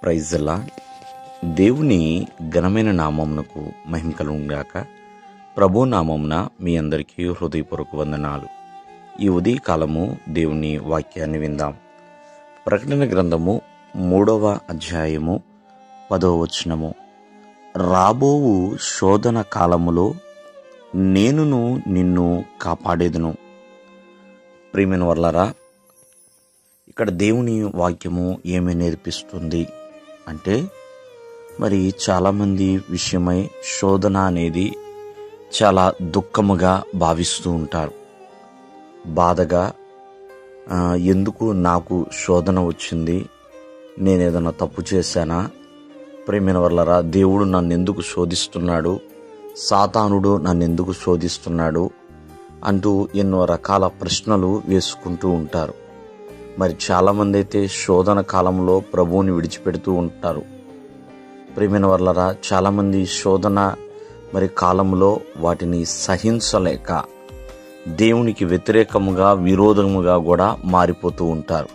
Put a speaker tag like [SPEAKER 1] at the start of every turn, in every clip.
[SPEAKER 1] ప్రైజ్లా దేవుని ఘనమైన నామమునకు మహిమ కలుగుగాక. ప్రభు నామమున మీ అందరికీ హృదయపూర్వక వందనాలు. ఈ ఉదయకాలము దేవుని వాక్యాన్ని విందాం. ప్రకటన గ్రంథము 3వ అధ్యాయము 10వ వచనము. రాబోవు శోధన కాలములో నేనును నిన్ను కాపాడేదును. ప్రియమైన వర్లారా, ఇక్కడ దేవుని వాక్యము ఏమి నేర్పిస్తుంది అంటే, మరి చాలామంది విషయమై శోధన అనేది చాలా దుఃఖముగా భావిస్తూ ఉంటారు. బాధగా, ఎందుకు నాకు శోధన వచ్చింది, నేనేదన్నా తప్పు చేశానా, ప్రియమైన వర్లారా దేవుడు నన్ను ఎందుకు శోధిస్తున్నాడు, సాతానుడు నన్ను ఎందుకు శోధిస్తున్నాడు అంటూ ఎన్నో రకాల ప్రశ్నలు వేసుకుంటూ ఉంటారు. మరి చాలామంది అయితే శోధన కాలంలో ప్రభువుని విడిచిపెడుతూ ఉంటారు. ప్రియమైన వర్లారా, చాలామంది శోధన మరి కాలంలో వాటిని సహించలేక దేవునికి వ్యతిరేకముగా, విరోధముగా కూడా మారిపోతూ ఉంటారు.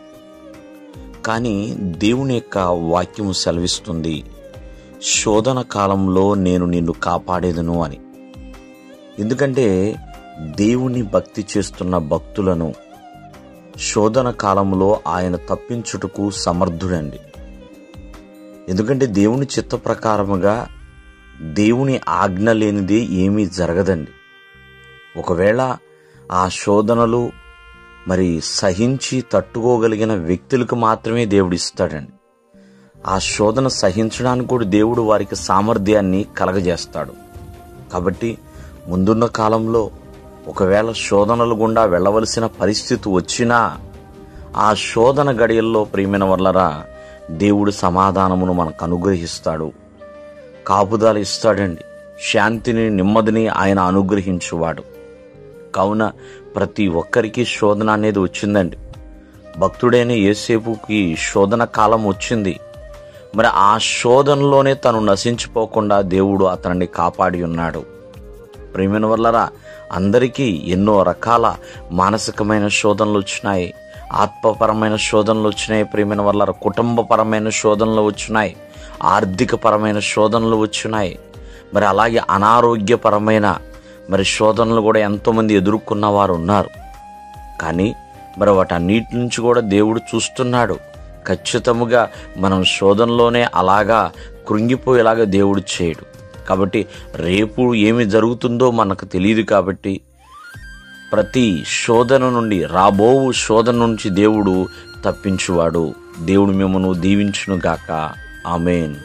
[SPEAKER 1] కానీ దేవుని యొక్క వాక్యము సెలవిస్తుంది, శోధన కాలంలో నేను నిన్ను కాపాడేదను అని. ఎందుకంటే దేవుని భక్తి చేస్తున్న భక్తులను శోధన కాలంలో ఆయన తప్పించుటకు సమర్థుడండి. ఎందుకంటే దేవుని చిత్త ప్రకారముగా దేవుని ఆజ్ఞ లేనిది ఏమీ జరగదండి. ఒకవేళ ఆ శోధనలు మరి సహించి తట్టుకోగలిగిన వ్యక్తులకు మాత్రమే దేవుడు ఇస్తాడండి. ఆ శోధన సహించడానికి కూడా దేవుడు వారికి సామర్థ్యాన్ని కలగజేస్తాడు. కాబట్టి ముందున్న కాలంలో ఒకవేళ శోధనలు గుండా వెళ్ళవలసిన పరిస్థితి వచ్చినా ఆ శోధన గడియల్లో ప్రియమైన వర్లరా దేవుడు సమాధానమును మనకు అనుగ్రహిస్తాడు, కాపుదల ఇస్తాడండి. శాంతిని, నెమ్మదిని ఆయన అనుగ్రహించువాడు. కావున ప్రతి ఒక్కరికి శోధన అనేది వచ్చిందండి. భక్తుడైన యేసేపుకి శోధన కాలం వచ్చింది. మరి ఆ శోధనలోనే తను నశించిపోకుండా దేవుడు అతనిని కాపాడి ఉన్నాడు. ప్రియమైన వర్లరా, అందరికీ ఎన్నో రకాల మానసికమైన శోధనలు వచ్చినాయి, ఆత్మపరమైన శోధనలు వచ్చినాయి. ప్రియమైన వర్లరా, కుటుంబపరమైన శోధనలు వచ్చినాయి, ఆర్థికపరమైన శోధనలు వచ్చినాయి. మరి అలాగే అనారోగ్యపరమైన మరి శోధనలు కూడా ఎంతోమంది ఎదుర్కొన్న వారు ఉన్నారు. కానీ మరి వాటన్నిటి నుంచి కూడా దేవుడు చూస్తున్నాడు. ఖచ్చితముగా మనం శోధనలోనే అలాగా కృంగిపోయేలాగా దేవుడు చేయడు. కాబట్టి రేపు ఏమి జరుగుతుందో మనకు తెలియదు. కాబట్టి ప్రతి శోధన నుండి, రాబోవు శోధన నుంచి దేవుడు తప్పించువాడు. దేవుడు మిమ్మల్ని దీవించును గాక. ఆమేన్.